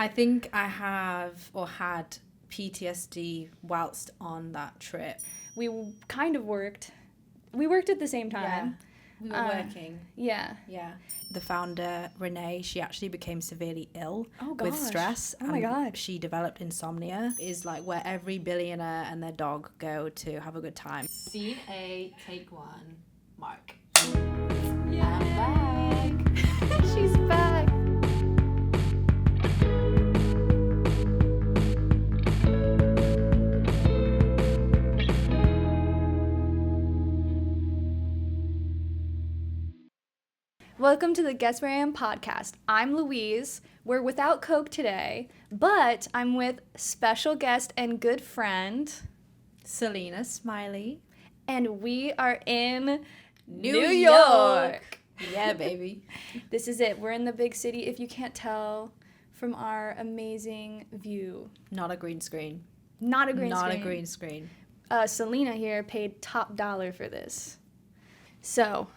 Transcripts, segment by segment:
I think I have or had PTSD whilst on that trip. We kind of worked. We worked at the same time. We were working. Yeah. Yeah. The founder, Renee, she actually became severely ill with gosh. stress. Oh my God. She developed insomnia. Is like where every billionaire and their dog go to have a good time. Scene A, take one, Mark. Yeah. I'm back. She's back. Welcome to the Guess Where I Am podcast. I'm Louise. We're without Coke today, but I'm with special guest and good friend, Selina Smyllie. and we are in New York. Yeah, baby. This is it. We're in the big city, if you can't tell from our amazing view. Not a green screen. Not a green Not screen. a green screen. Selina here paid top dollar for this. So,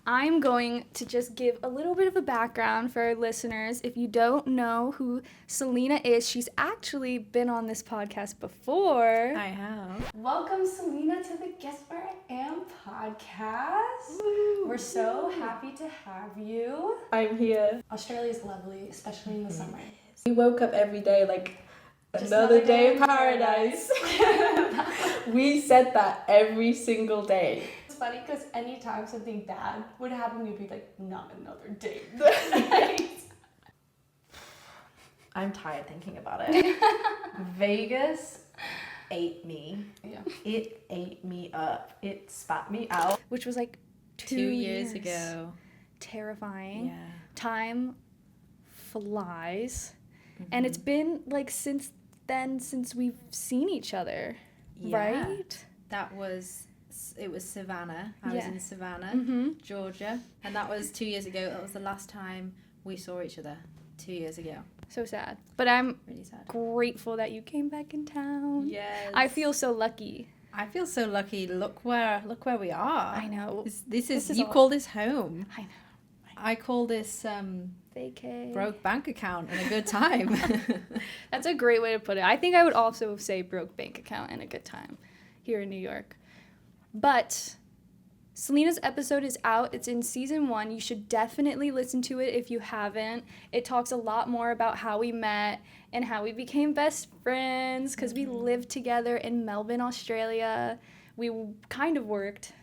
I'm going to just give a little bit of a background for our listeners. If you don't know who Selina is, she's actually been on this podcast before. I have. Welcome, Selina, to the Guess Where I Am podcast. Woo. We're so happy to have you. I'm here. Australia's lovely, especially in the summer. We woke up every day like Just another day in paradise. We said that every single day. It's funny because anytime something bad would happen, we'd be like, not another date. I'm tired thinking about it. Vegas ate me. Yeah. It ate me up. It spat me out. Which was like 2 years ago. Terrifying. Yeah. Time flies. And it's been like since then, since we've seen each other, Yeah. right? It was Savannah. I was in Savannah, Georgia. And that was 2 years ago. That was the last time we saw each other. 2 years ago. So sad. But I'm Really sad. grateful that you came back in town. Yes. I feel so lucky. I feel so lucky. Look where we are. I know. This is you all- call this home. I know. I call this Vacay. broke bank account and a good time. That's a great way to put it. I think I would also say broke bank account and a good time here in New York. But Selina's episode is out. It's in season 1. You should definitely listen to it if you haven't. It talks a lot more about how we met and how we became best friends because we lived together in Melbourne, Australia. We kind of worked.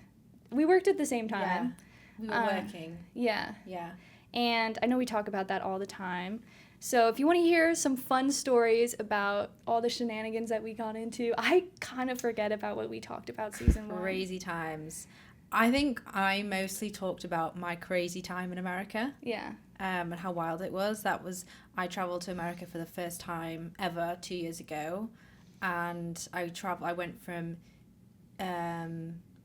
We worked at the same time. We were working. Yeah. Yeah. And I know we talk about that all the time. So if you want to hear some fun stories about all the shenanigans that we got into, I kind of forget about what we talked about season 1. Crazy times. I think I mostly talked about my crazy time in America. Yeah. And how wild it was. I traveled to America for the first time ever 2 years ago. And I went from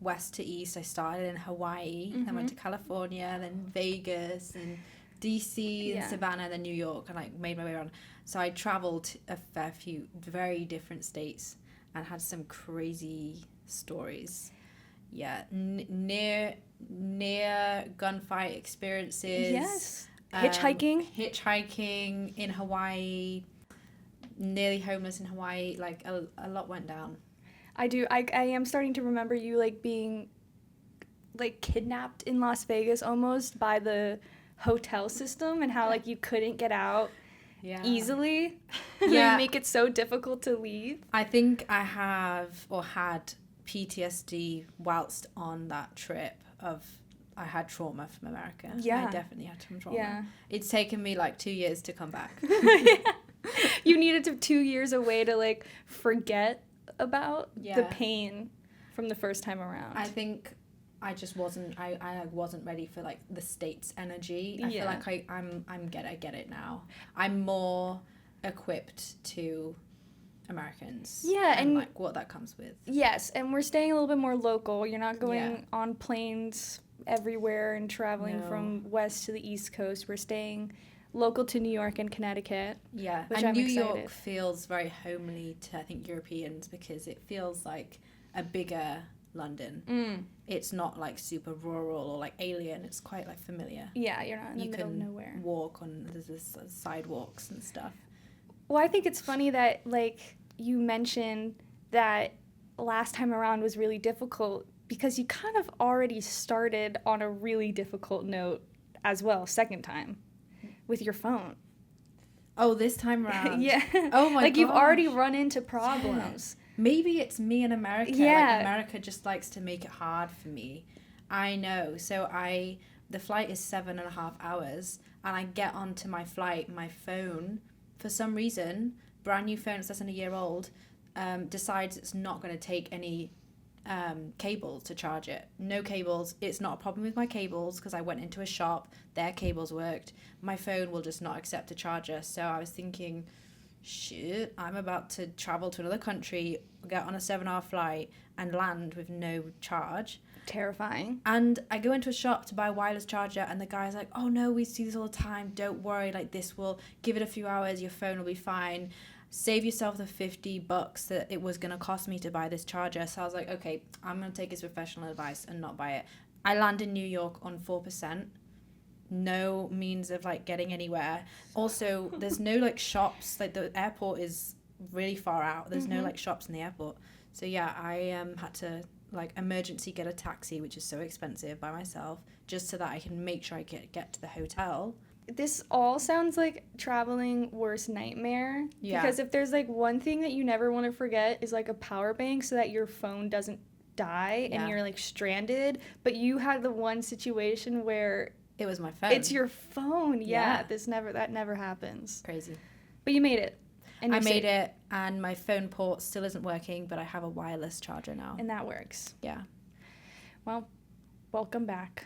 west to east. I started in Hawaii, then went to California, then Vegas, and DC, and Savannah, then New York, and I made my way around. So I traveled a fair few very different states and had some crazy stories. Yeah, near gunfight experiences. Yes. Hitchhiking in Hawaii. Nearly homeless in Hawaii. Like a lot went down. I do. I am starting to remember you like being like kidnapped in Las Vegas almost by the hotel system and how like you couldn't get out easily. Yeah. They make it so difficult to leave. I think I have or had PTSD whilst on that trip I had trauma from America. Yeah. I definitely had some trauma. Yeah. It's taken me like 2 years to come back. You needed 2 years away to like forget about the Yeah. pain from the first time around. I think I just wasn't ready for like the States energy. I feel like I get it now. I'm more equipped to Americans. Yeah, and like what that comes with. Yes, and we're staying a little bit more local. You're not going on planes everywhere and traveling from west to the east coast. We're staying local to New York and Connecticut. Yeah, which and I'm New excited. York feels very homely to I think Europeans because it feels like a bigger London. It's not like super rural or like alien. It's quite like familiar. Yeah, you're not in the middle of nowhere. You can walk on, there's this sidewalks and stuff. Well, I think it's funny that, like, you mentioned that last time around was really difficult because you kind of already started on a really difficult note as well, second time, with your phone. Oh, this time around? Yeah. Oh my Like, you've already run into problems. Yeah. Maybe it's me in America. Yeah. Like, America just likes to make it hard for me. I know. So the flight is 7.5 hours, and I get onto my flight, my phone, for some reason, brand new phone, it's less than a year old, decides it's not going to take any cables to charge it. No cables. It's not a problem with my cables because I went into a shop, their cables worked. My phone will just not accept a charger. So I was thinking, shit, I'm about to travel to another country, get on a 7-hour flight and land with no charge. Terrifying. And I go into a shop to buy a wireless charger, and the guy's like, oh no, we see this all the time, don't worry, like this will give it a few hours, your phone will be fine, save yourself the $50 that it was going to cost me to buy this charger. So I was like, okay, I'm going to take his professional advice and not buy it. I land in New York on 4%, no means of like getting anywhere. Also, there's no like shops, like the airport is really far out, there's no like shops in the airport. So yeah, I had to like emergency get a taxi, which is so expensive, by myself, just so that I can make sure I get to the hotel. This all sounds like traveling worst nightmare. Yeah. Because if there's like one thing that you never want to forget is like a power bank so that your phone doesn't die and you're like stranded. But you had the one situation where it was my phone. It's your phone. Yeah. That never happens. Crazy. But you made it. And I made it, and my phone port still isn't working, but I have a wireless charger now. And that works. Yeah. Well, welcome back.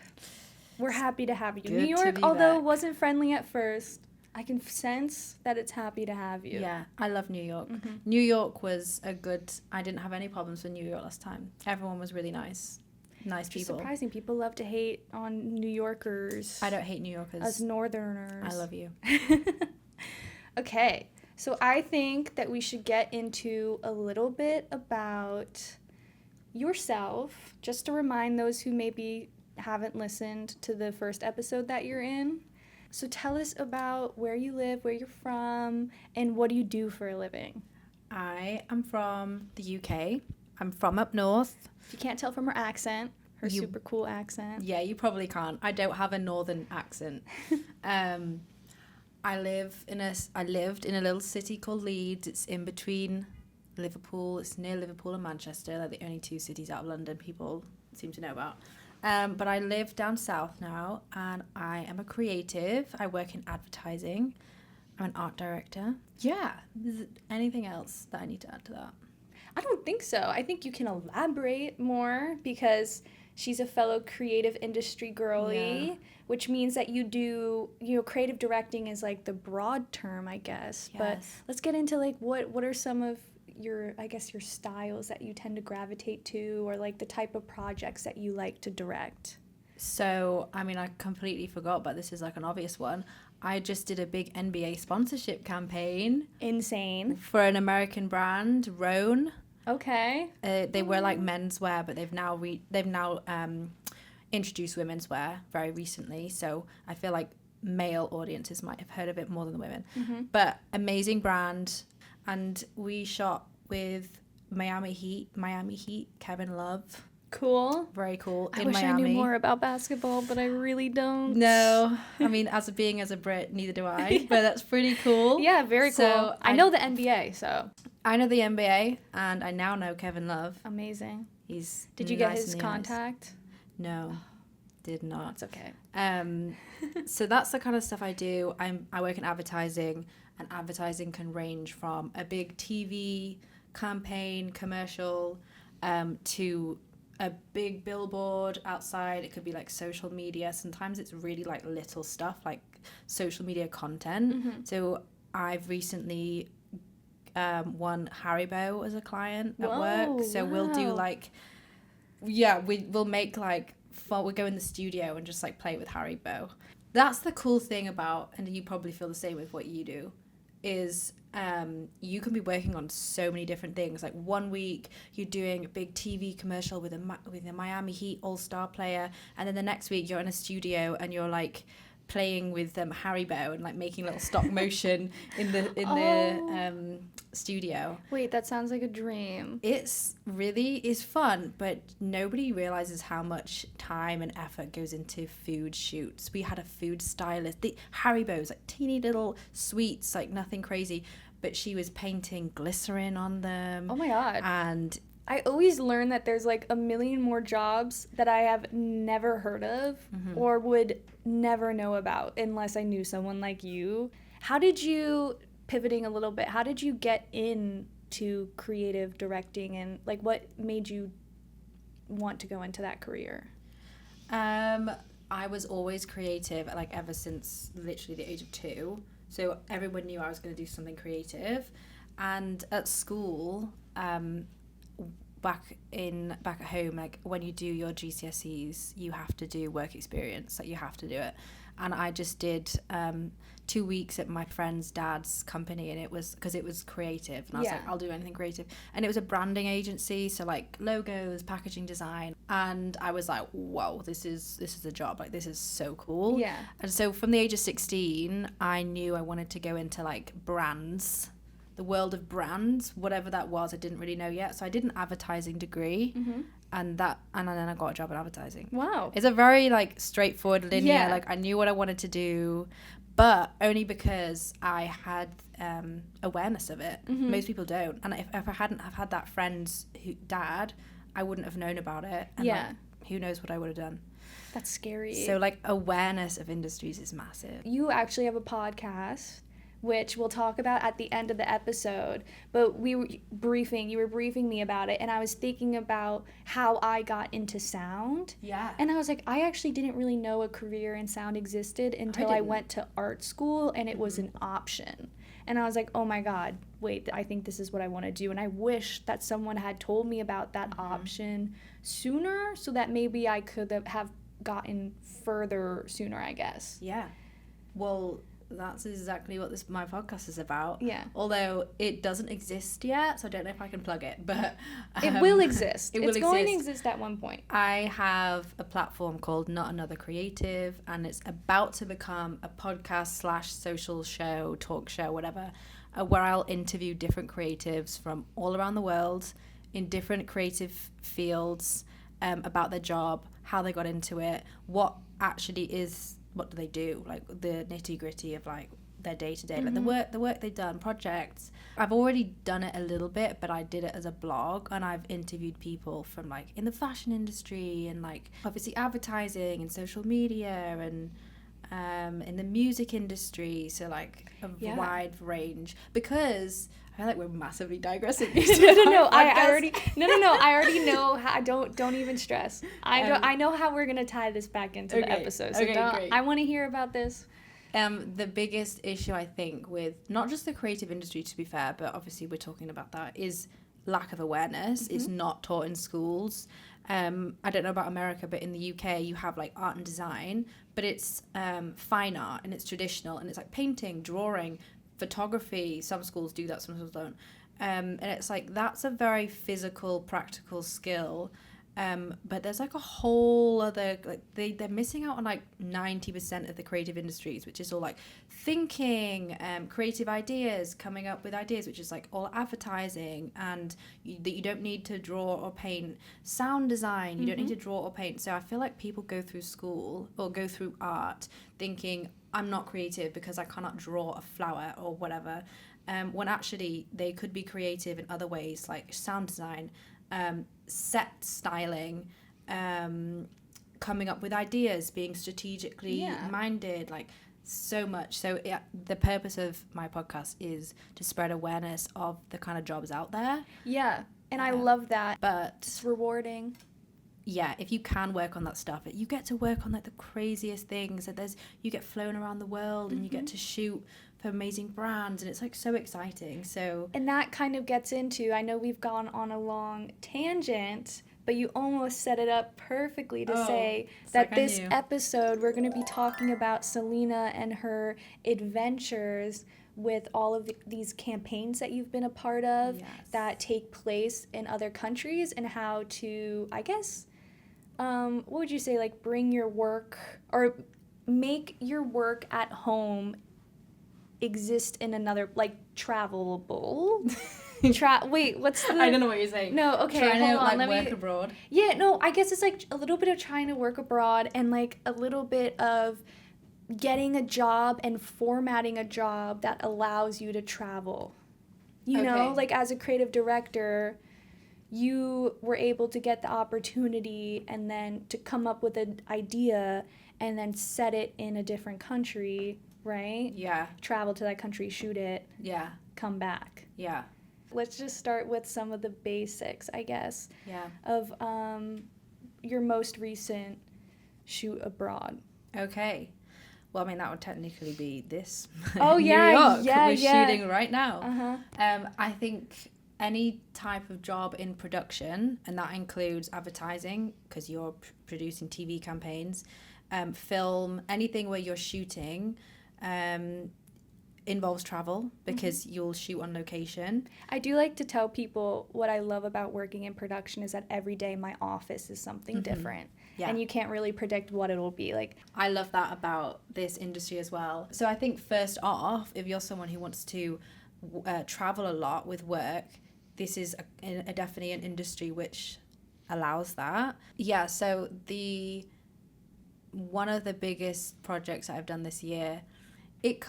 We're happy to have you. Good New York, to be although back. wasn't friendly at first, I can sense that it's happy to have you. Yeah, I love New York. New York was I didn't have any problems with New York last time. Everyone was really nice. Nice people. It's surprising. People love to hate on New Yorkers. I don't hate New Yorkers. As Northerners. I love you. Okay. So I think that we should get into a little bit about yourself, just to remind those who maybe haven't listened to the first episode that you're in. So tell us about where you live, where you're from, and what do you do for a living? I am from the UK. I'm from up north. If you can't tell from her accent, her super cool accent. Yeah, you probably can't. I don't have a northern accent. I lived in a little city called Leeds. It's in between Liverpool. It's near Liverpool and Manchester. They're the only two cities out of London people seem to know about. But I live down south now, and I am a creative. I work in advertising. I'm an art director. Yeah. Is there anything else that I need to add to that? I don't think so. I think you can elaborate more because she's a fellow creative industry girly, which means that you do, creative directing is like the broad term, I guess. Yes. But let's get into like what are some of your styles that you tend to gravitate to, or like the type of projects that you like to direct? So, I mean, I completely forgot, but this is like an obvious one. I just did a big NBA sponsorship campaign. Insane. For an American brand, Rhone. Okay. They were like menswear, but they've now introduced women's wear very recently. So I feel like male audiences might have heard of it more than the women. But amazing brand. And we shot with Miami Heat, Kevin Love. Cool. Very cool. I wish I knew more about basketball, but I really don't. No. I mean, as a Brit, neither do I. But that's pretty cool. Yeah, very cool. I know the NBA, so. I know the NBA, and I now know Kevin Love. Amazing. Did you get his contact? No, did not. That's okay. So that's the kind of stuff I do. I work in advertising, and advertising can range from a big TV campaign, commercial, to a big billboard outside. It could be like social media. Sometimes it's really like little stuff, like social media content. So I've recently won Haribo as a client at work. So we'll do like, we'll make like fun. We'll go in the studio and just like play with Haribo. That's the cool thing about, and you probably feel the same with what you do, is you can be working on so many different things. Like one week you're doing a big TV commercial with a Miami Heat all-star player, and then the next week you're in a studio and you're like playing with Haribo and like making little stop motion in the studio. Wait, that sounds like a dream. It's fun, but nobody realizes how much time and effort goes into food shoots. We had a food stylist, the Haribo's, like teeny little sweets, like nothing crazy, but she was painting glycerin on them. Oh my God. And I always learn that there's like a million more jobs that I have never heard of or would never know about unless I knew someone like you. How did you, pivoting a little bit, how did you get into creative directing, and like what made you want to go into that career? I was always creative, like ever since literally the age of 2. So everyone knew I was going to do something creative. And at school, back at home, like when you do your GCSEs, you have to do work experience, like you have to do it. And I just did 2 weeks at my friend's dad's company, and it was because it was creative, and I was like, I'll do anything creative. And it was a branding agency, so like logos, packaging design, and I was like, whoa, this is a job, like this is so cool. Yeah. And so from the age of 16, I knew I wanted to go into like brands, the world of brands, whatever that was. I didn't really know yet, so I did an advertising degree, and then I got a job in advertising. Wow. It's a very like straightforward, linear, Yeah. like I knew what I wanted to do, but only because I had awareness of it. Most people don't, and if I hadn't have had that friend's dad, I wouldn't have known about it, and like, who knows what I would have done. That's scary. So like awareness of industries is massive. You actually have a podcast, which we'll talk about at the end of the episode, but you were briefing me about it, and I was thinking about how I got into sound. Yeah. And I was like, I actually didn't really know a career in sound existed until I went to art school, and it was an option. And I was like, oh my God, wait, I think this is what I want to do. And I wish that someone had told me about that option sooner, so that maybe I could have gotten further sooner, I guess. Yeah. Well, that's exactly what my podcast is about. Yeah. Although it doesn't exist yet, so I don't know if I can plug it, but it will exist. It's going to exist at one point. I have a platform called Not Another Creative, and it's about to become a podcast / social show, talk show, whatever, where I'll interview different creatives from all around the world in different creative fields, about their job, how they got into it, what do they do, like the nitty-gritty of like their day-to-day, like the work they've done, projects. I've already done it a little bit, but I did it as a blog, and I've interviewed people from like in the fashion industry, and like obviously advertising and social media, and in the music industry, so like a wide range, because I feel like we're massively digressing. No, I already know how. Don't even stress. I know how we're gonna tie this back into the episode. So great. I want to hear about this. The biggest issue, I think, with not just the creative industry, to be fair, but obviously we're talking about that, is lack of awareness. It's not taught in schools. I don't know about America, but in the UK you have like art and design, but it's fine art, and it's traditional, and it's like painting, drawing, photography. Some schools do that, some schools don't. And it's like, that's a very physical, practical skill. But there's like a whole other, like they're missing out on like 90% of the creative industries, which is all like thinking, creative ideas, coming up with ideas, which is like all advertising, and that you don't need to draw or paint. Sound design, you don't need to draw or paint. So I feel like people go through school or go through art thinking, I'm not creative because I cannot draw a flower or whatever, when actually they could be creative in other ways, like sound design, set styling, coming up with ideas, being strategically minded, like so much. So the purpose of my podcast is to spread awareness of the kind of jobs out there. Yeah, and I love that. But it's rewarding. Yeah, if you can work on that stuff, you get to work on like the craziest things. You get flown around the world, and you get to shoot for amazing brands, and it's like so exciting. So, and that kind of gets into, I know we've gone on a long tangent, but you almost set it up perfectly to say that like this episode we're going to be talking about Selina and her adventures with all of these campaigns that you've been a part of that take place in other countries, and how to, I guess, what would you say, like bring your work or make your work at home exist in another, like travelable. Wait, what's the... I don't know what you're saying. No, okay, trying hold to on. like work abroad. Yeah, no, I guess it's like a little bit of trying to work abroad and like a little bit of getting a job and formatting a job that allows you to travel. You know, like as a creative director, you were able to get the opportunity and then to come up with an idea and then set it in a different country, right? Yeah. Travel to that country, shoot it. Yeah. Come back. Yeah. Let's just start with some of the basics, I guess. Yeah. Of your most recent shoot abroad. Okay. Well, I mean, that would technically be this. Oh, yeah, New York. yeah, We're yeah. shooting right now. Uh-huh. I think any type of job in production, and that includes advertising, because you're producing TV campaigns, film, anything where you're shooting, involves travel, because you'll shoot on location. I do like to tell people what I love about working in production is that every day my office is something different. Yeah. And you can't really predict what it'll be like. I love that about this industry as well. So I think first off, if you're someone who wants to travel a lot with work, this is definitely an industry which allows that. Yeah, so one of the biggest projects I've done this year, it's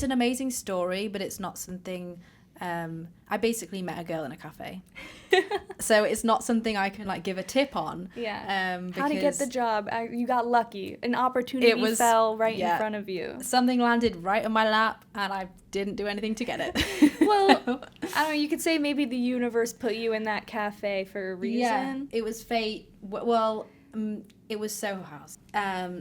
an amazing story, but it's not something, I basically met a girl in a cafe. So it's not something I can like give a tip on. Yeah. How to get the job. You got lucky. An opportunity fell right in front of you. Something landed right on my lap and I didn't do anything to get it. Well, I don't know, you could say maybe the universe put you in that cafe for a reason. Yeah, it was fate. Well, it was Soho House.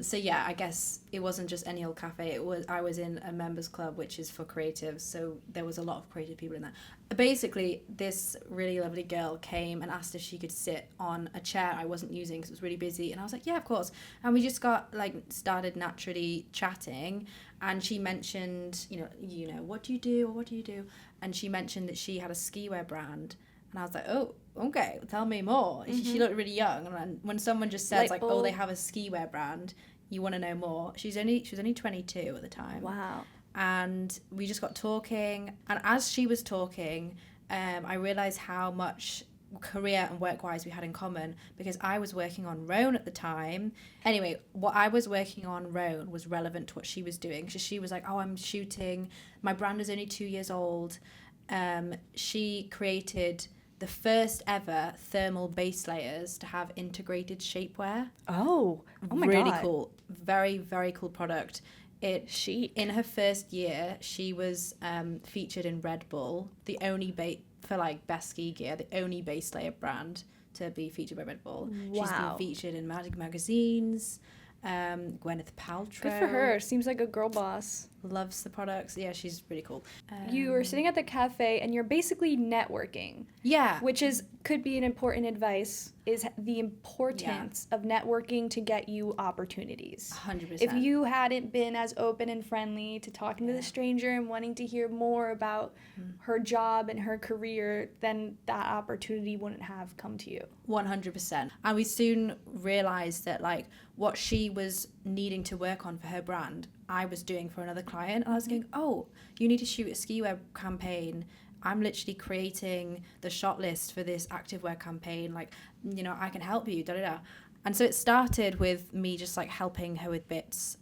So yeah, I guess it wasn't just any old cafe. I was in a members club, which is for creatives. So there was a lot of creative people in there. Basically, this really lovely girl came and asked if she could sit on a chair I wasn't using because it was really busy. And I was like, yeah, of course. And we just started naturally chatting. And she mentioned, you know, what do you do? Or what do you do? And she mentioned that she had a ski wear brand. And I was like, oh, okay, tell me more. She looked really young. And when someone just says, they have a ski wear brand, you want to know more. She was only 22 at the time. Wow. And we just got talking. And as she was talking, I realised how much career and work-wise we had in common, because I was working on Roan at the time. Anyway, what I was working on Roan was relevant to what she was doing. So she was like, oh, I'm shooting. My brand is only 2 years old. She created the first ever thermal base layers to have integrated shapewear. Oh my God. Really cool. Very, very cool product. In her first year, she was featured in Red Bull, the only for like best ski gear, the only base layer brand to be featured by Red Bull. Wow. She's been featured in magazines. Gwyneth Paltrow. Good for her. Seems like a girl boss. Loves the products. Yeah, she's really cool. You were sitting at the cafe and you're basically networking. Yeah. Which could be an important advice, is the importance of networking to get you opportunities. 100%. If you hadn't been as open and friendly to talking to the stranger and wanting to hear more about her job and her career, then that opportunity wouldn't have come to you. 100%. And we soon realized that what she was needing to work on for her brand, I was doing for another client. And I was going, oh, you need to shoot a ski wear campaign. I'm literally creating the shot list for this activewear campaign. I can help you, da-da-da. And so it started with me just helping her with bits,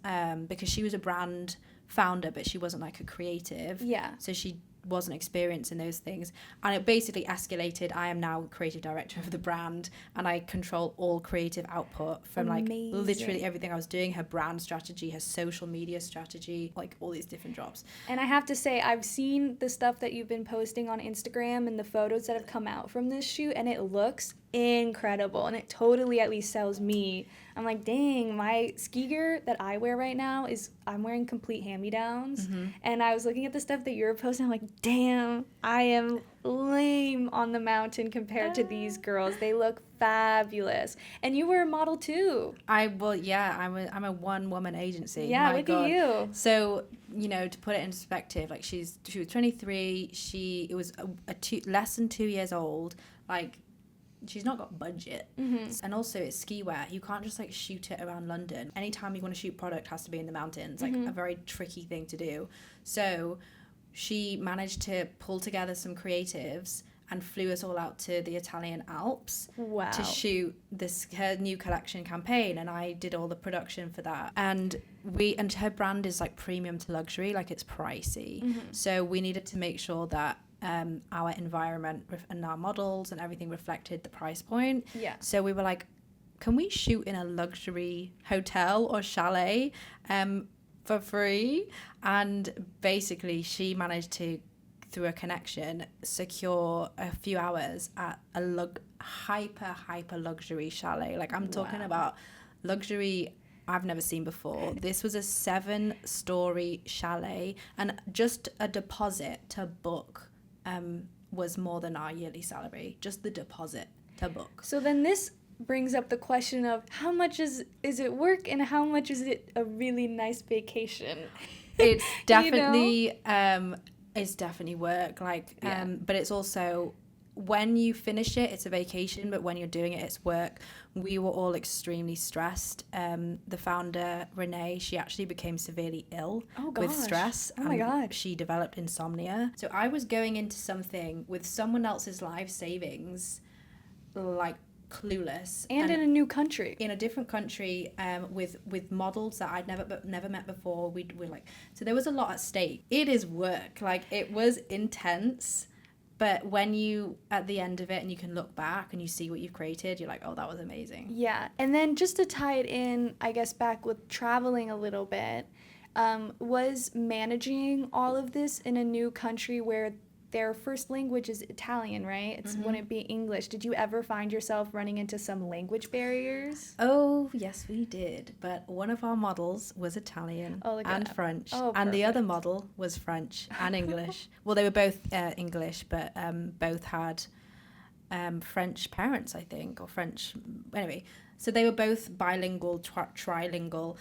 because she was a brand founder, but she wasn't a creative. Yeah. So she wasn't experienced in those things, and it basically escalated. I am now creative director of the brand, and I control all creative output from literally everything I was doing, her brand strategy, her social media strategy, all these different jobs. And I have to say, I've seen the stuff that you've been posting on Instagram and the photos that have come out from this shoot, and it looks incredible, and it totally at least sells me. I'm like, dang, my ski gear that I wear right now is I'm wearing complete hand-me-downs. And I was looking at the stuff that you were posting. I'm like, damn, I am lame on the mountain compared to these girls. They look fabulous. And you were a model too. I'm a one-woman agency. Yeah, My look God. at you. So, to put it in perspective, like she was 23. It was less than 2 years old. Like, she's not got budget. And also it's ski wear. You can't just like shoot it around London. Anytime you want to shoot product, has to be in the mountains. Like a very tricky thing to do. So she managed to pull together some creatives and flew us all out to the Italian Alps to shoot her new collection campaign, and I did all the production for that. And her brand is like premium to luxury, like it's pricey. So we needed to make sure that our environment and our models and everything reflected the price point. Yeah. So we were like, can we shoot in a luxury hotel or chalet for free? And basically she managed to, through a connection, secure a few hours at a hyper luxury chalet. Like I'm talking about luxury I've never seen before. This was a 7-story chalet, and just a deposit to book was more than our yearly salary. Just the deposit to book. So then this brings up the question of how much is it work and how much is it a really nice vacation? It's definitely it's definitely work, like but it's also, when you finish it, it's a vacation, but when you're doing it, it's work. We were all extremely stressed. The founder, Renee, she actually became severely ill with stress. Oh my God. She developed insomnia. So I was going into something with someone else's life savings, like clueless. And in a new country. In a different country, with models that I'd never met before. We're like, so there was a lot at stake. It is work. Like, it was intense. But when you, at the end of it, and you can look back and you see what you've created, you're like, oh, that was amazing. Yeah. And then just to tie it in, I guess, back with traveling a little bit, was managing all of this in a new country where their first language is Italian, right? Wouldn't it be English? Did you ever find yourself running into some language barriers? Oh, yes, we did. But one of our models was Italian and French. Oh, and the other model was French and English. Well, they were both English, but both had French parents, I think, or French. Anyway, so they were both bilingual, trilingual.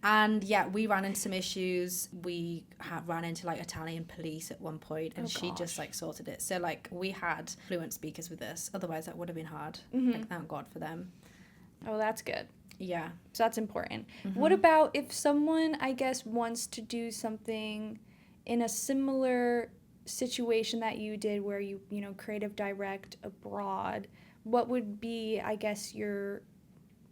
And yeah, we ran into some issues. We ran into like Italian police at one point, and she just like sorted it. So like we had fluent speakers with us. Otherwise that would have been hard. Like, thank God for them. Oh, that's good. Yeah. So that's important. What about if someone, I guess, wants to do something in a similar situation that you did where you creative direct abroad? What would be, I guess, your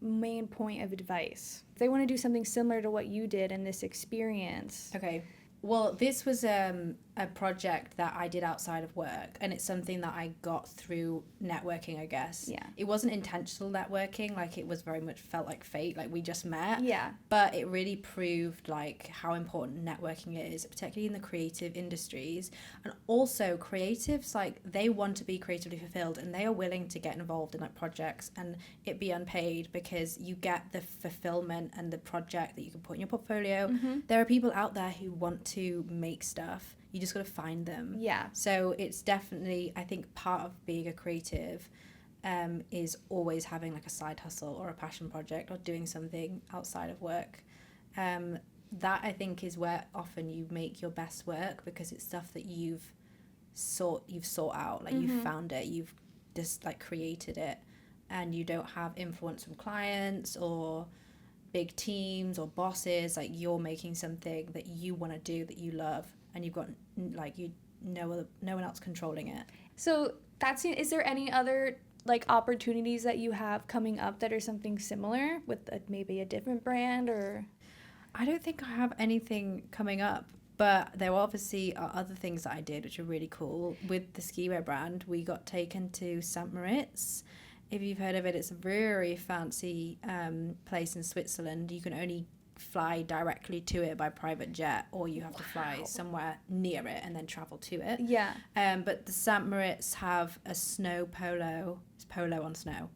main point of advice if they want to do something similar to what you did in this experience? Okay. Well, this was a project that I did outside of work, and it's something that I got through networking, I guess. Yeah. It wasn't intentional networking, like it was very much felt like fate, like we just met. Yeah. But it really proved like how important networking is, particularly in the creative industries. And also creatives, like they want to be creatively fulfilled, and they are willing to get involved in like projects and it be unpaid, because you get the fulfillment and the project that you can put in your portfolio. There are people out there who want to make stuff. You just got to find them. Yeah. So it's definitely, I think, part of being a creative is always having like a side hustle or a passion project or doing something outside of work. That I think is where often you make your best work, because it's stuff that you've sought out, like you've found it, you've just like created it, and you don't have influence from clients or big teams or bosses. Like you're making something that you want to do, that you love, and you've got like no one else controlling it. So is there any other like opportunities that you have coming up that are something similar with maybe a different brand? Or I don't think I have anything coming up, but there obviously are other things that I did which are really cool. With the ski wear brand, we got taken to St. Moritz. If you've heard of it, it's a very fancy place in Switzerland. You can only fly directly to it by private jet, or you have to fly somewhere near it and then travel to it. Yeah. But the St. Moritz have a snow polo. It's polo on snow.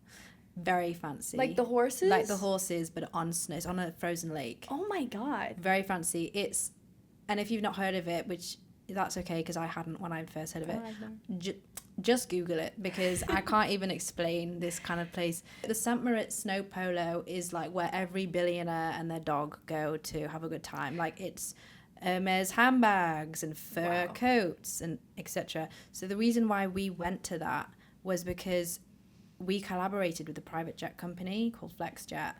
Very fancy. Like the horses? Like the horses, but on snow. It's on a frozen lake. Oh my God. Very fancy. And if you've not heard of it, which that's okay, because I hadn't when I first heard of it, just Google it, because I can't even explain this kind of place. The St. Moritz Snow Polo is like where every billionaire and their dog go to have a good time. Like it's Hermes handbags and fur coats and etc. So the reason why we went to that was because we collaborated with a private jet company called FlexJet.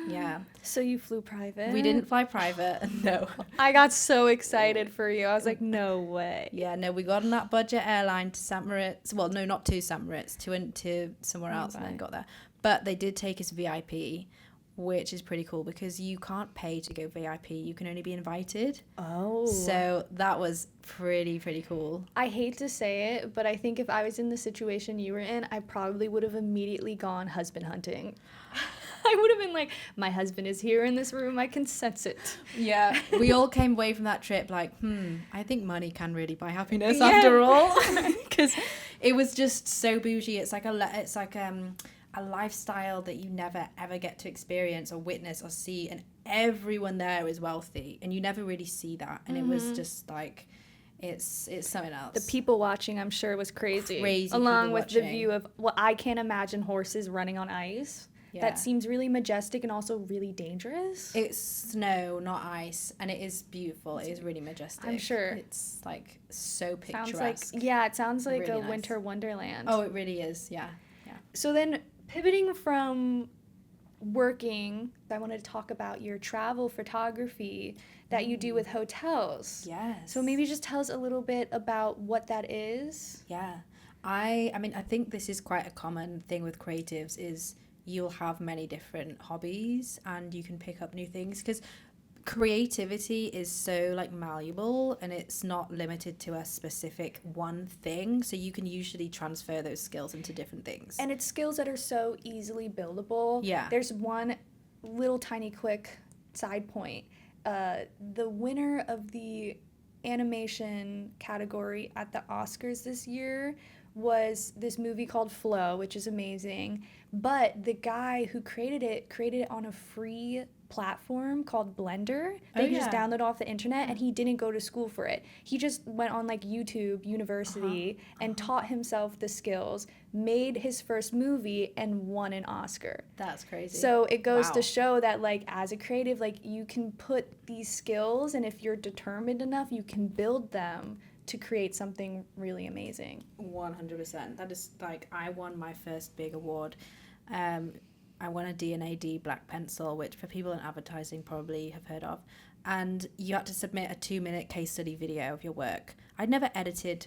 Yeah. So you flew private? We didn't fly private, no. I got so excited for you. I was like, no way. Yeah, no, we got on that budget airline to St. Moritz. Well, no, not to St. Moritz, to somewhere else, and then got there. But they did take us VIP, which is pretty cool because you can't pay to go VIP. You can only be invited. Oh. So that was pretty cool. I hate to say it, but I think if I was in the situation you were in, I probably would have immediately gone husband hunting. I would have been like, my husband is here in this room. I can sense it. Yeah. We all came away from that trip like, I think money can really buy happiness after all. Because it was just so bougie. It's like a lifestyle that you never ever get to experience or witness or see, and everyone there is wealthy, and you never really see that. And it was just like, it's something else. The people watching, I'm sure, was crazy. Crazy along people with watching. the view of, well, I can't imagine horses running on ice. Yeah. That seems really majestic and also really dangerous. It's snow, not ice, and it is beautiful. It is really majestic. I'm sure. It's like so picturesque. It sounds like Really a nice. winter wonderland. Oh, it really is. Yeah. So then pivoting from working, I wanted to talk about your travel photography that you do with hotels. Yes. So maybe just tell us a little bit about what that is. Yeah. I mean, I think this is quite a common thing with creatives is you'll have many different hobbies and you can pick up new things, because creativity is so like malleable and it's not limited to a specific one thing, so you can usually transfer those skills into different things, And it's skills that are so easily buildable. Yeah. There's one little tiny quick side point. The winner of the animation category at the Oscars this year was this movie called Flow, which is amazing. But the guy who created it on a free platform called Blender that you just download off the internet, and he didn't go to school for it. He just went on like YouTube University and taught himself the skills, made his first movie, and won an Oscar. That's crazy. So it goes to show that like as a creative, like you can put these skills, and if you're determined enough, you can build them to create something really amazing. 100%. That is like, I won my first big award. I won a D&AD black pencil, which for people in advertising probably have heard of. And you had to submit a 2-minute case study video of your work. I'd never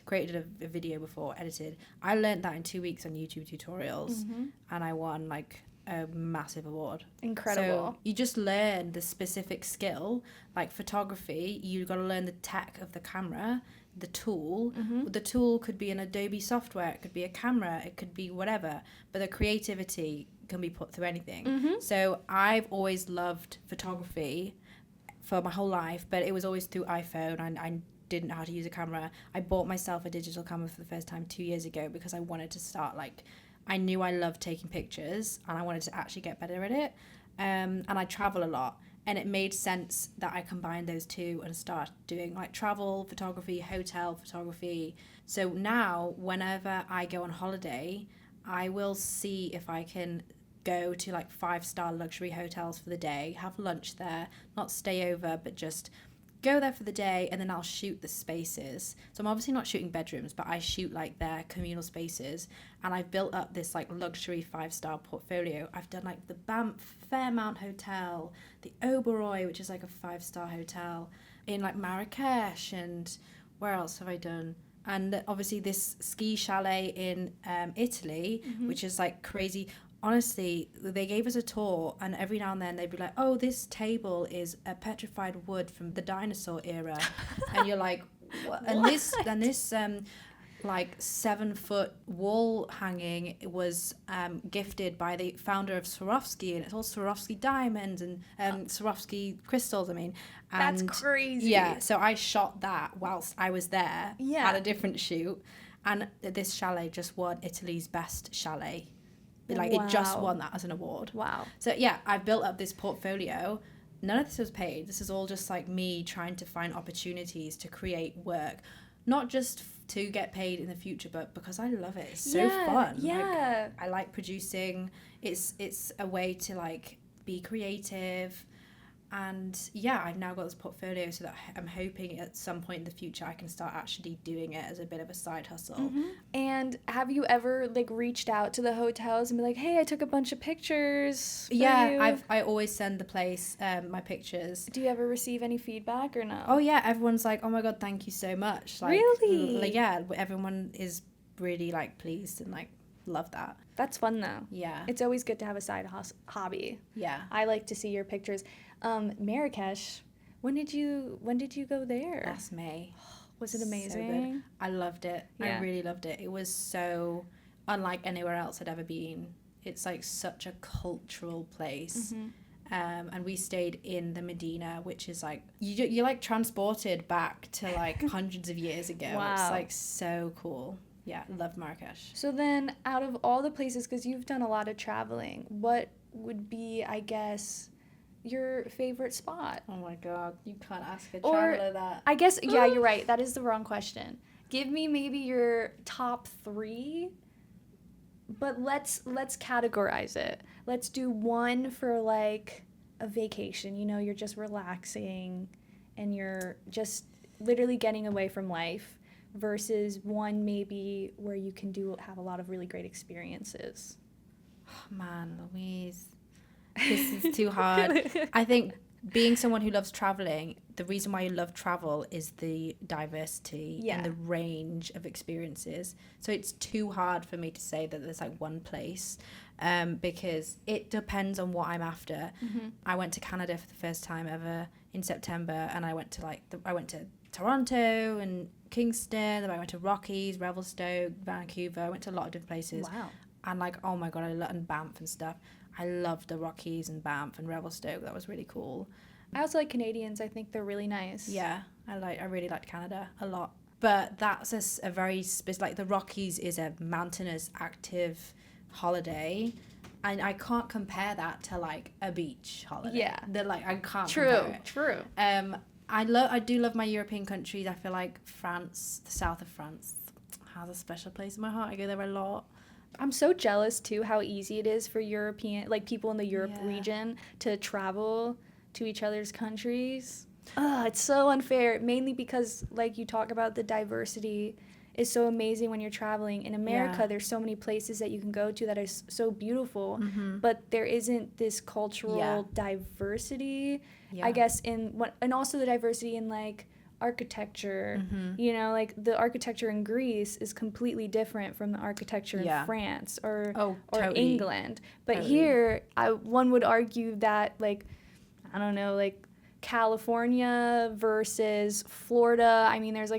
created a video before, edited. I learned that in 2 weeks on YouTube tutorials, and I won like a massive award. Incredible. So you just learn the specific skill, like photography, you've got to learn the tech of the camera, the tool. The tool could be an Adobe software, it could be a camera, it could be whatever, but the creativity can be put through anything. So I've always loved photography for my whole life, but it was always through iPhone, and I didn't know how to use a camera. I bought myself a digital camera for the first time 2 years ago because I wanted to start, like, I knew I loved taking pictures and I wanted to actually get better at it. And I travel a lot, and it made sense that I combined those two and start doing like travel photography, hotel photography. So now whenever I go on holiday, I will see if I can go to like 5-star luxury hotels for the day, have lunch there, not stay over, but just go there for the day, and then I'll shoot the spaces. So I'm obviously not shooting bedrooms, but I shoot like their communal spaces, and I've built up this like luxury 5-star portfolio. I've done like the Banff Fairmount Hotel, the Oberoi, which is like a 5-star hotel, in like Marrakech, and where else have I done? And obviously this ski chalet in Italy, which is like crazy. Honestly, they gave us a tour, and every now and then they'd be like, oh, this table is a petrified wood from the dinosaur era. And you're like, what? And this like 7-foot wall hanging. It was gifted by the founder of Swarovski, and it's all Swarovski diamonds and Swarovski crystals, I mean. And That's crazy. Yeah, so I shot that whilst I was there at a different shoot, and this chalet just won Italy's best chalet. Like, it just won that as an award. Wow. So yeah, I've built up this portfolio. None of this was paid. This is all just like me trying to find opportunities to create work, not just to get paid in the future, but because I love it. It's so fun. Yeah. Like, I like producing. It's a way to like be creative. And yeah, I've now got this portfolio, so that I'm hoping at some point in the future I can start actually doing it as a bit of a side hustle. Mm-hmm. And have you ever like reached out to the hotels and be like, hey, I took a bunch of pictures for you? I always send the place my pictures. Do you ever receive any feedback or no? Oh yeah, everyone's like, oh my god, thank you so much. Like, really? Yeah, everyone is really like pleased and like love that. That's fun though. Yeah. It's always good to have a side hobby. Yeah. I like to see your pictures. Marrakech, when did you go there? Last May. Was it So amazing? good. I loved it. Yeah. I really loved it. It was so unlike anywhere else I'd ever been. It's like such a cultural place. Mm-hmm. And we stayed in the Medina, which is like you're like transported back to like hundreds of years ago. Wow. It's like so cool. Yeah, love Marrakech. So then, out of all the places, because you've done a lot of traveling, what would be, I guess, your favorite spot? Oh my god, you can't ask a Or, traveler that. I guess, yeah, you're right. That is the wrong question. Give me maybe your top 3, but let's categorize it. Let's do one for like a vacation. You know, you're just relaxing and you're just literally getting away from life, versus one maybe where you can have a lot of really great experiences. Oh, man, Louise, this is too hard. I think being someone who loves traveling, the reason why you love travel is the diversity and the range of experiences. So it's too hard for me to say that there's like one place, because it depends on what I'm after. Mm-hmm. I went to Canada for the first time ever in September, and I went to Toronto and Kingston, then I went to Rockies, Revelstoke, Vancouver. I went to a lot of different places. Wow. And like, oh my god, and Banff and stuff. I loved the Rockies and Banff and Revelstoke. That was really cool. I also like Canadians. I think they're really nice. Yeah, I really liked Canada a lot. But that's a very like the Rockies is a mountainous, active holiday, and I can't compare that to like a beach holiday. Yeah, they're like I can't. True. I do love my European countries. I feel like France, the south of France, has a special place in my heart. I go there a lot. I'm so jealous too how easy it is for European, like people in the Europe region, to travel to each other's countries. It's so unfair, mainly because like you talk about the diversity is so amazing when you're traveling. In America, there's so many places that you can go to that are so beautiful, but there isn't this cultural diversity, I guess, and also the diversity in like architecture. You know, like the architecture in Greece is completely different from the architecture in France or totally. England. But here, one would argue that like, I don't know, like California versus Florida. I mean, there's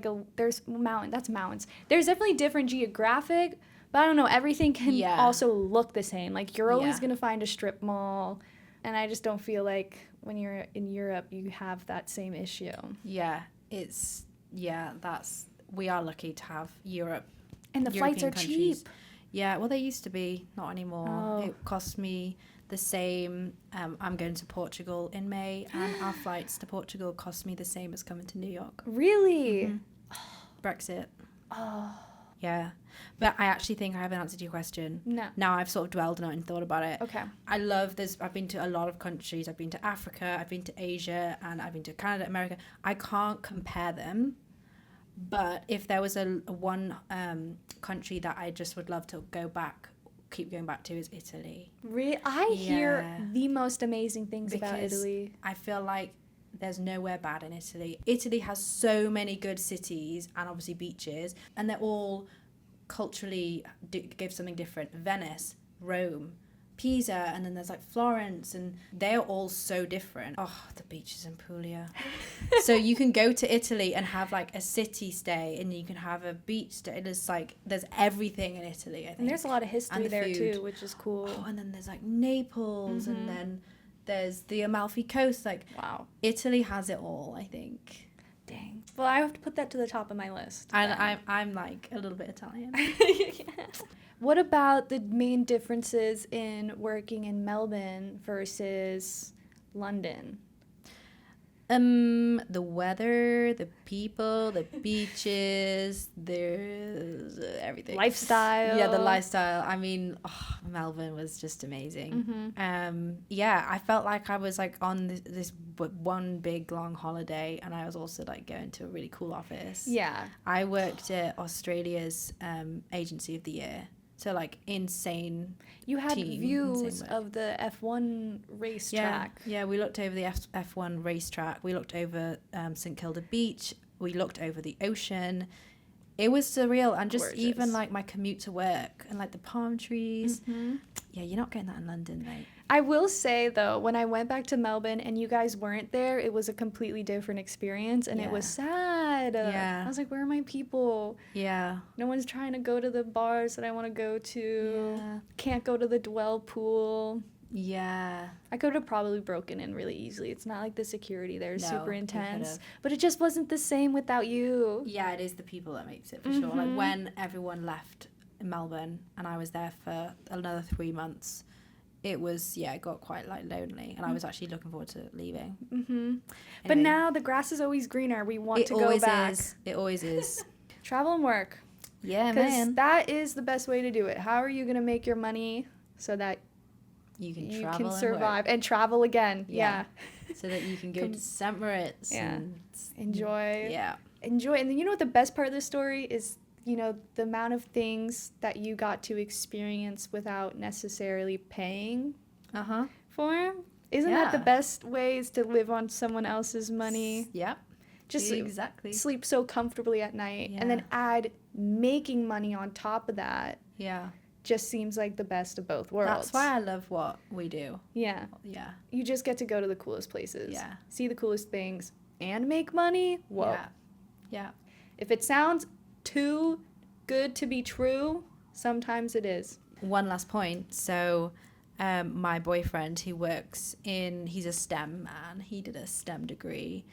mountains. There's definitely different geographic, but I don't know, everything can also look the same. Like you're always going to find a strip mall, and I just don't feel like when you're in Europe you have that same issue. Yeah, we are lucky to have Europe. And the European flights are countries. cheap. Yeah, well, they used to be, not anymore. Oh. It cost me the same. I'm going to Portugal in May, and our flights to Portugal cost me the same as coming to New York. Really? Brexit. Oh. Yeah. But I actually think I haven't answered your question. No. Now I've sort of dwelled on it and thought about it. Okay. I love this. I've been to a lot of countries. I've been to Africa, I've been to Asia, and I've been to Canada, America. I can't compare them. But if there was a one country that I just would love to keep going back to, is Italy. Really? I hear the most amazing things about Italy. I feel like there's nowhere bad in Italy. Italy has so many good cities and obviously beaches, and they're all culturally give something different. Venice, Rome, Pisa, and then there's like Florence, and they're all so different. Oh, the beaches in Puglia. So you can go to Italy and have like a city stay, and you can have a beach stay. There's everything in Italy, I think. And there's a lot of history the there food. too, which is cool. Oh, and then there's like Naples, and then there's the Amalfi Coast. Like, wow, Italy has it all, I think. Dang. Well, I have to put that to the top of my list. And I'm like a little bit Italian. What about the main differences in working in Melbourne versus London? The weather, the people, the beaches, there's everything. Lifestyle. Yeah, the lifestyle. I mean, Melbourne was just amazing. Yeah, I felt like I was like on this one big long holiday, and I was also like going to a really cool office. Yeah. I worked at Australia's Agency of the Year. So like insane. You had team, views of the F1 racetrack. Yeah, we looked over the F1 racetrack. We looked over St Kilda Beach. We looked over the ocean. It was surreal, and just even like my commute to work and like the palm trees. Yeah, you're not getting that in London, mate. I will say though, when I went back to Melbourne and you guys weren't there, it was a completely different experience, and it was sad. Yeah. I was like, where are my people? Yeah. No one's trying to go to the bars that I want to go to. Yeah. Can't go to the Dwell pool. Yeah. I could have probably broken in really easily. It's not like the security there is super you intense, could've. but it just wasn't the same without you. Yeah, it is the people that makes it for sure. Like when everyone left Melbourne and I was there for another 3 months, it was, it got quite like lonely, and I was actually looking forward to leaving. But Anyway, now the grass is always greener. We want to go back. It always is. Travel and work. Yeah, Because man. that is the best way to do it. How are you going to make your money so that You can you travel can and survive work. and travel again? Yeah. So that you can go to St. Moritz. Yeah. And Enjoy. Yeah. Enjoy. And then you know what the best part of this story is? You know, the amount of things that you got to experience without necessarily paying for. Isn't that the Yeah. best ways to live on someone else's money? Yep. Just exactly. sleep so comfortably at night, and then add making money on top of that. Yeah. Just seems like the best of both worlds. That's why I love what we do. Yeah. Yeah. You just get to go to the coolest places. Yeah. See the coolest things and make money. Whoa. Yeah. Yeah. If it sounds too good to be true, sometimes it is. One last point. So, my boyfriend, he's a STEM man. He did a STEM degree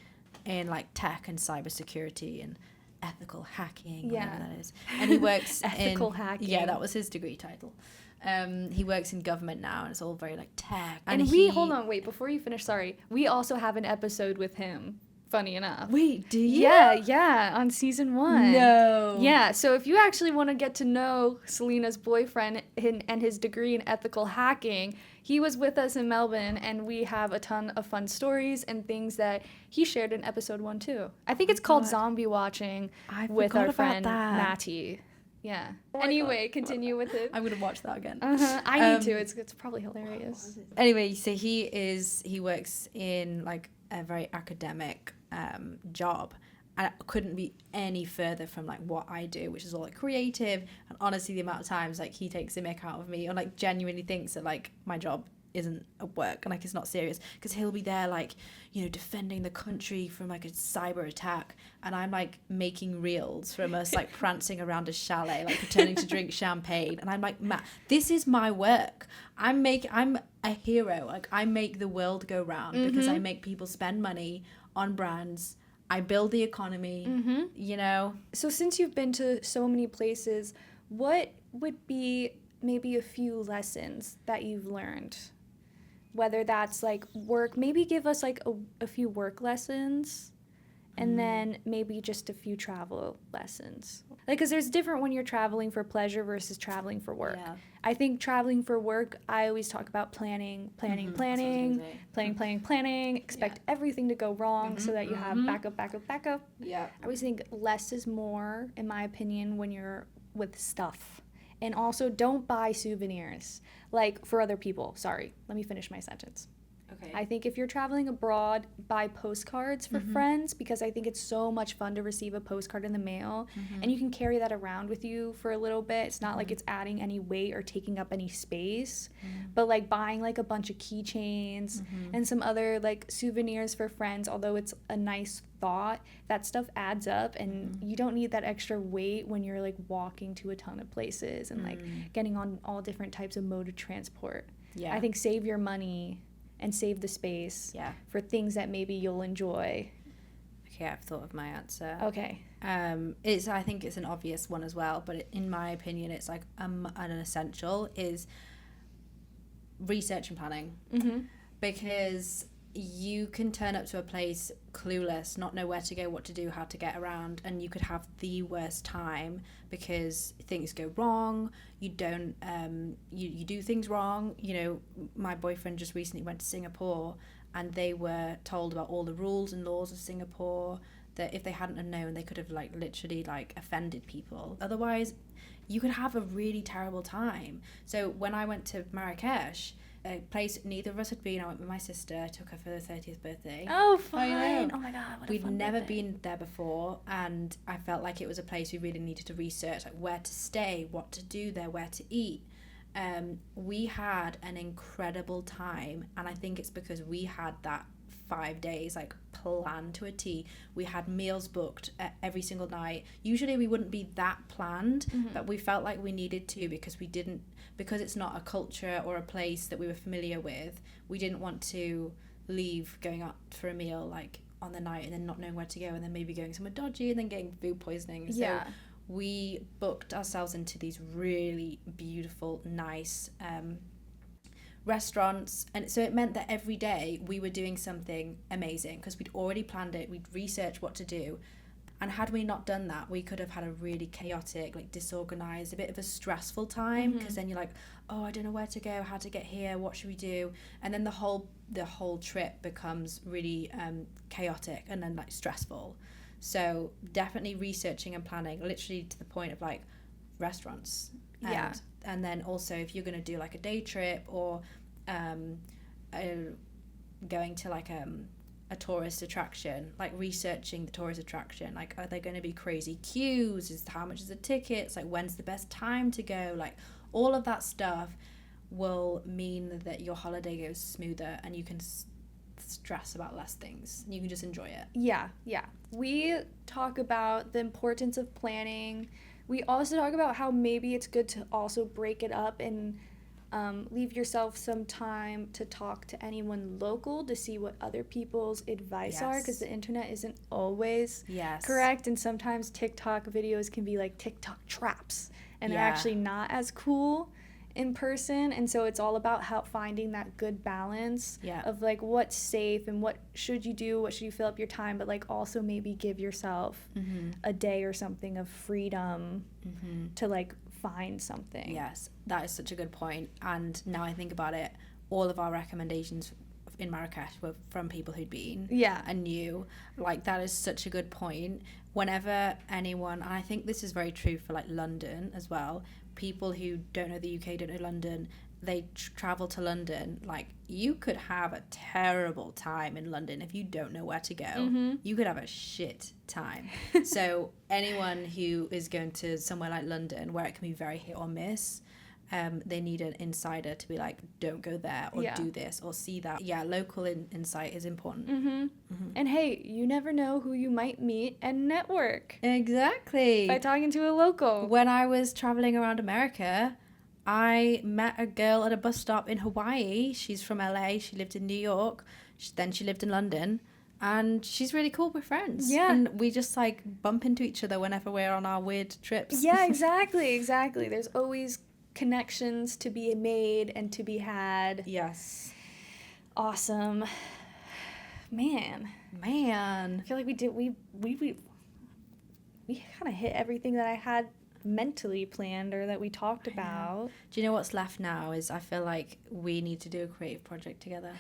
in like tech and cybersecurity and ethical hacking, whatever that is. And he works Ethical hacking. Yeah, that was his degree title. He works in government now, and it's all very like tech. And hold on, wait, before you finish, sorry. We also have an episode with him, funny enough. Wait, do you? Yeah, on season 1. No. Yeah, so if you actually want to get to know Selina's boyfriend and his degree in ethical hacking, he was with us in Melbourne, and we have a ton of fun stories and things that he shared in episode 1 too. I think it's called Zombie Watching with our friend Matty. Yeah. Anyway, continue with it. I'm gonna watch that again. I need to. It's probably hilarious. Anyway, so he works in like a very academic job, and it couldn't be any further from like what I do, which is all like creative. And honestly, the amount of times like he takes the mick out of me, or like genuinely thinks that like my job isn't at work and like it's not serious, because he'll be there like, you know, defending the country from like a cyber attack, and I'm like making reels from us like prancing around a chalet, like pretending to drink champagne, and I'm like, Matt, this is my work. I'm a hero. Like I make the world go round because I make people spend money on brands. I build the economy, you know. So since you've been to so many places, what would be maybe a few lessons that you've learned? Whether that's like work, maybe give us like a few work lessons, and then maybe just a few travel lessons. Like, because there's different when you're traveling for pleasure versus traveling for work. Yeah. I think traveling for work, I always talk about planning, expect everything to go wrong so that you have backup. Yeah. I always think less is more, in my opinion, when you're with stuff. And also, don't buy souvenirs, like, for other people. Sorry, let me finish my sentence. Okay. I think if you're traveling abroad, buy postcards for friends, because I think it's so much fun to receive a postcard in the mail, and you can carry that around with you for a little bit. It's not like it's adding any weight or taking up any space, but like buying like a bunch of keychains and some other like souvenirs for friends, although it's a nice thought, that stuff adds up, and you don't need that extra weight when you're like walking to a ton of places and like getting on all different types of mode of transport. I think save your money and save the space for things that maybe you'll enjoy. Okay, I've thought of my answer. Okay. I think it's an obvious one as well, but in my opinion, it's like an essential is research and planning. Because you can turn up to a place clueless, not know where to go, what to do, how to get around, and you could have the worst time because things go wrong. You don't you do things wrong. You know, my boyfriend just recently went to Singapore, and they were told about all the rules and laws of Singapore, that if they hadn't have known, they could have like literally like offended people. Otherwise, you could have a really terrible time. So when I went to Marrakech, a place neither of us had been, I went with my sister, took her for her 30th birthday. Oh, fine. Oh my God, what a We'd fun never birthday. been there before, and I felt like it was a place we really needed to research, like where to stay, what to do there, where to eat. We had an incredible time, and I think it's because we had that 5 days like planned to a T. We had meals booked every single night. Usually we wouldn't be that planned, but we felt like we needed to, because it's not a culture or a place that we were familiar with. We didn't want to leave going out for a meal like on the night and then not knowing where to go, and then maybe going somewhere dodgy and then getting food poisoning. So we booked ourselves into these really beautiful, nice restaurants, and so it meant that every day we were doing something amazing because we'd already planned it, we'd researched what to do. And had we not done that, we could have had a really chaotic, like disorganized, a bit of a stressful time, because then you're like, oh, I don't know where to go, how to get here, what should we do? And then the whole trip becomes really chaotic and then like stressful. So definitely researching and planning, literally to the point of like restaurants. And then also if you're going to do like a day trip or going to like a tourist attraction, like researching the tourist attraction, like are there going to be crazy queues, how much is the tickets, like when's the best time to go, like all of that stuff will mean that your holiday goes smoother and you can stress about less things and you can just enjoy it. We talk about the importance of planning. We also talk about how maybe it's good to also break it up and leave yourself some time to talk to anyone local to see what other people's advice are, because the internet isn't always correct, and sometimes TikTok videos can be like TikTok traps, and they're actually not as cool in person. And so it's all about finding that good balance of like what's safe and what should you do, what should you fill up your time, but like also maybe give yourself a day or something of freedom to like find something. Yes, that is such a good point. And now I think about it, all of our recommendations in Marrakech were from people who'd been and knew. Like that is such a good point. Whenever anyone, and I think this is very true for like London as well, people who don't know the UK, don't know London, they travel to London, like you could have a terrible time in London if you don't know where to go. You could have a shit time. So anyone who is going to somewhere like London where it can be very hit or miss, they need an insider to be like, don't go there or do this or see that. Local insight is important. And hey, you never know who you might meet and network exactly by talking to a local. When I was traveling around America, I met a girl at a bus stop in Hawaii. She's from LA. She lived in New York. Then she lived in London. And she's really cool. We're friends. And we just like bump into each other whenever we're on our weird trips. Exactly. There's always connections to be made and to be had. Yes. Awesome. Man. I feel like we kind of hit everything that I had mentally planned or that we talked about. Do you know what's left now is I feel like we need to do a creative project together.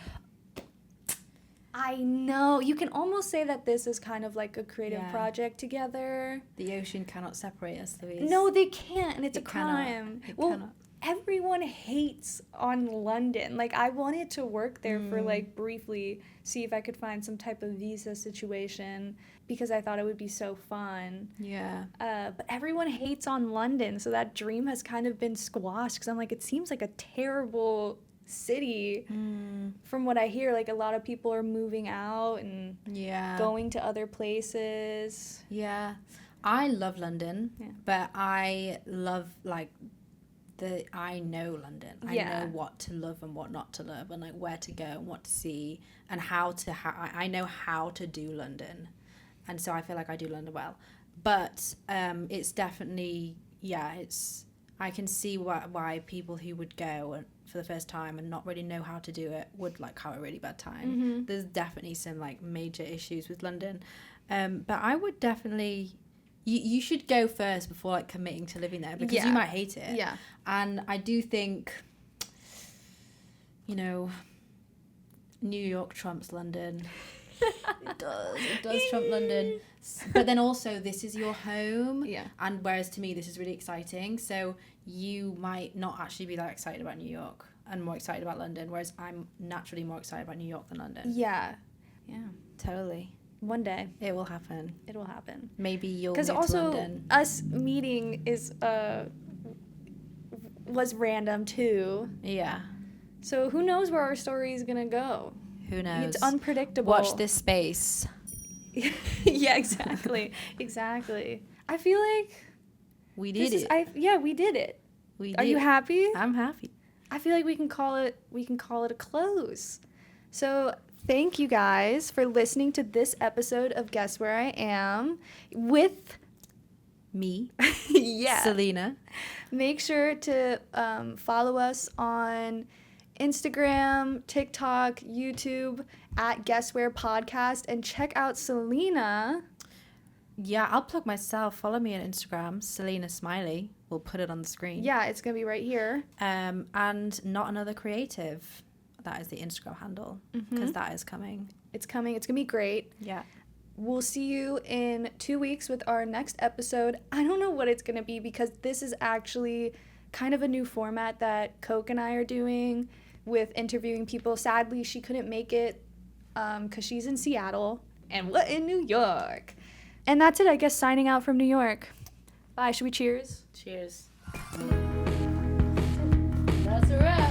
I know. You can almost say that this is kind of like a creative project together. The ocean cannot separate us, Louise. No, they can't, and it's a crime. It cannot. everyone hates on London. Like, I wanted to work there for, like, briefly, see if I could find some type of visa situation because I thought it would be so fun. Yeah. But everyone hates on London, so that dream has kind of been squashed because I'm like, it seems like a terrible city. From what I hear, like, a lot of people are moving out and going to other places. Yeah. I love London, but I love, like, I know London. I know what to love and what not to love, and like where to go and what to see, and I know how to do London, and so I feel like I do London well. But it's definitely I can see why people who would go for the first time and not really know how to do it would like have a really bad time. There's definitely some like major issues with London, but I would definitely. You should go first before like committing to living there because you might hate it. Yeah. And I do think, you know, New York trumps London. It does trump London. But then also this is your home. Yeah. And whereas to me this is really exciting. So you might not actually be that excited about New York and more excited about London, whereas I'm naturally more excited about New York than London. Yeah. Yeah, totally. One day. It will happen. It will happen. Maybe you'll move to London. Because also, us meeting was random, too. Yeah. So who knows where our story is going to go? Who knows? It's unpredictable. Watch this space. Yeah, exactly. Exactly. I feel like... We did it. We did it. We did. Are you happy? I'm happy. I feel like we can call it a close. So... Thank you guys for listening to this episode of Guess Where I Am with me, yeah, Selina. Make sure to follow us on Instagram, TikTok, YouTube at Guess Where Podcast, and check out Selina. Yeah, I'll plug myself. Follow me on Instagram, Selina Smyllie. We'll put it on the screen. Yeah, it's gonna be right here. And Not Another Creative. That is the Instagram handle because that is coming. It's coming. It's going to be great. Yeah. We'll see you in 2 weeks with our next episode. I don't know what it's going to be because this is actually kind of a new format that Coke and I are doing with interviewing people. Sadly, she couldn't make it because she's in Seattle and we're in New York. And that's it, I guess, signing out from New York. Bye. Should we cheers? Cheers. That's a wrap.